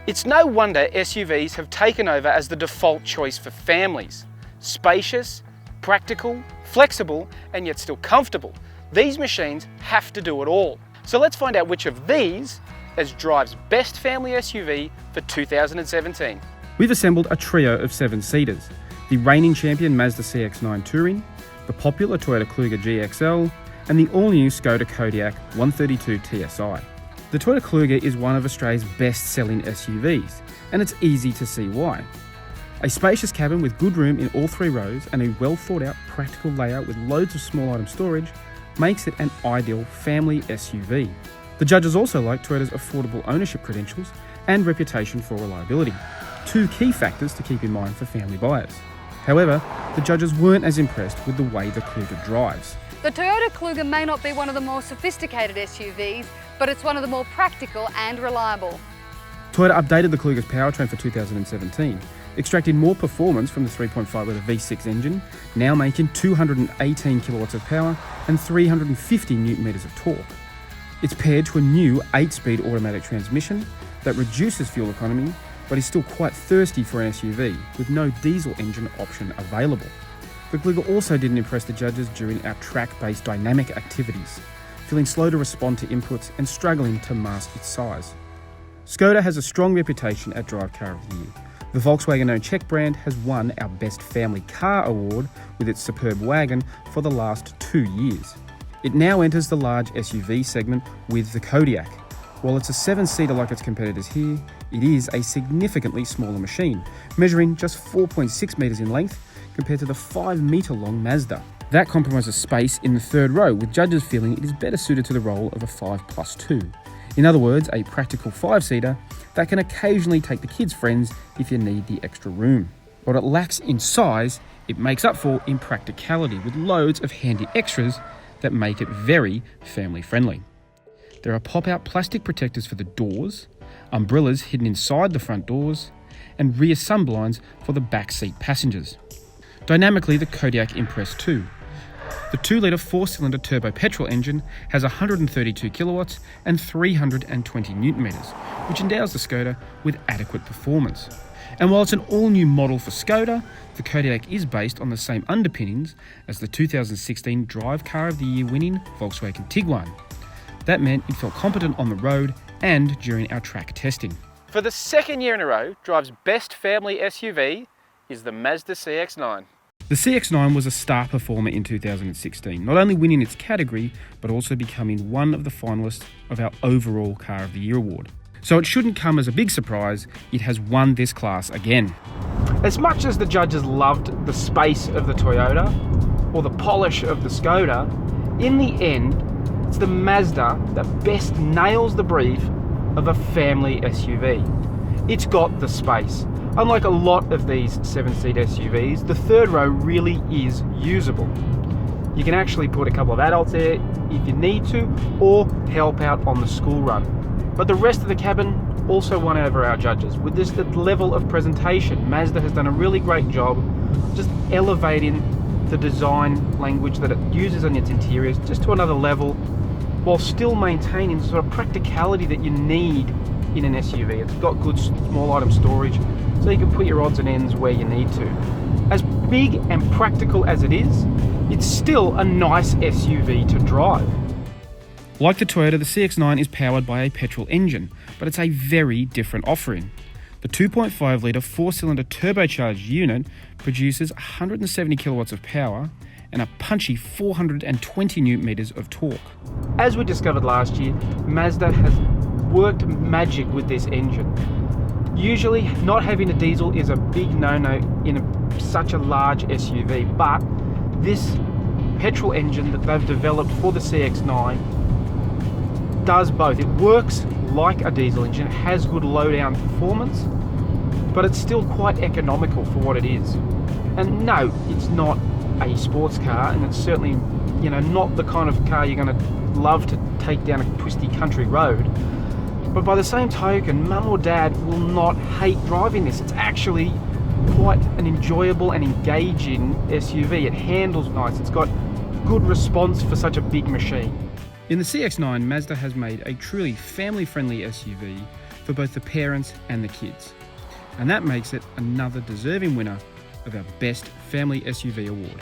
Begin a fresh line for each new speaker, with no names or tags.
It's no wonder SUVs have taken over as the default choice for families. Spacious, practical, flexible, and yet still comfortable. These machines have to do it all. So let's find out which of these is Drive's best family SUV for 2017.
We've assembled a trio of 7-seaters. The reigning champion Mazda CX-9 Touring, the popular Toyota Kluger GXL, and the all-new Skoda Kodiaq 132 TSI. The Toyota Kluger is one of Australia's best-selling SUVs, and it's easy to see why. A spacious cabin with good room in all 3 rows and a well-thought-out practical layout with loads of small item storage makes it an ideal family SUV. The judges also like Toyota's affordable ownership credentials and reputation for reliability, 2 key factors to keep in mind for family buyers. However, the judges weren't as impressed with the way the Kluger drives.
The Toyota Kluger may not be one of the more sophisticated SUVs, but it's one of the more practical and reliable.
Toyota updated the Kluger's powertrain for 2017, extracting more performance from the 3.5-litre V6 engine, now making 218 kilowatts of power and 350 newton-meters of torque. It's paired to a new 8-speed automatic transmission that reduces fuel economy, but is still quite thirsty for an SUV, with no diesel engine option available. The Kluger also didn't impress the judges during our track-based dynamic activities, feeling slow to respond to inputs and struggling to mask its size. Skoda has a strong reputation at Drive Car of the Year. The Volkswagen-owned Czech brand has won our Best Family Car award with its superb wagon for the last 2 years. It now enters the large SUV segment with the Kodiaq. While it's a 7-seater like its competitors here, it is a significantly smaller machine, measuring just 4.6 metres in length compared to the 5-metre-long Mazda. That compromises space in the 3rd row, with judges feeling it is better suited to the role of a 5+2. In other words, a practical 5-seater that can occasionally take the kids' friends if you need the extra room. What it lacks in size, it makes up for in practicality, with loads of handy extras that make it very family-friendly. There are pop-out plastic protectors for the doors, umbrellas hidden inside the front doors, and rear sunblinds for the back seat passengers. Dynamically, the Kodiaq impressed too. The 2-litre 4-cylinder turbo petrol engine has 132 kilowatts and 320 newton-meters, which endows the Skoda with adequate performance. And while it's an all-new model for Skoda, the Kodiaq is based on the same underpinnings as the 2016 Drive Car of the Year winning Volkswagen Tiguan. That meant it felt competent on the road and during our track testing.
For the 2nd year in a row, Drive's best family SUV is the Mazda CX-9.
The CX-9 was a star performer in 2016, not only winning its category, but also becoming one of the finalists of our overall Car of the Year award. So it shouldn't come as a big surprise, it has won this class again.
As much as the judges loved the space of the Toyota or the polish of the Skoda, in the end, it's the Mazda that best nails the brief of a family SUV. It's got the space. Unlike a lot of these 7-seat SUVs, the 3rd row really is usable. You can actually put a couple of adults there if you need to, or help out on the school run. But the rest of the cabin also won over our judges. With this level of presentation, Mazda has done a really great job just elevating the design language that it uses on its interiors just to another level, while still maintaining the sort of practicality that you need in an SUV. It's got good small item storage, so you can put your odds and ends where you need to. As big and practical as it is, it's still a nice SUV to drive.
Like the Toyota, the CX-9 is powered by a petrol engine, but it's a very different offering. The 2.5-litre 4-cylinder turbocharged unit produces 170 kilowatts of power and a punchy 420 newton-meters of torque.
As we discovered last year, Mazda has worked magic with this engine. Usually, not having a diesel is a big no-no in such a large SUV, but this petrol engine that they've developed for the CX-9 does both. It works like a diesel engine, it has good low-down performance, but it's still quite economical for what it is. And no, it's not a sports car, and it's certainly, not the kind of car you're going to love to take down a twisty country road. But by the same token, mum or dad will not hate driving this. It's actually quite an enjoyable and engaging SUV. It handles nice. It's got good response for such a big machine.
In the CX-9, Mazda has made a truly family-friendly SUV for both the parents and the kids. And that makes it another deserving winner of our Best Family SUV Award.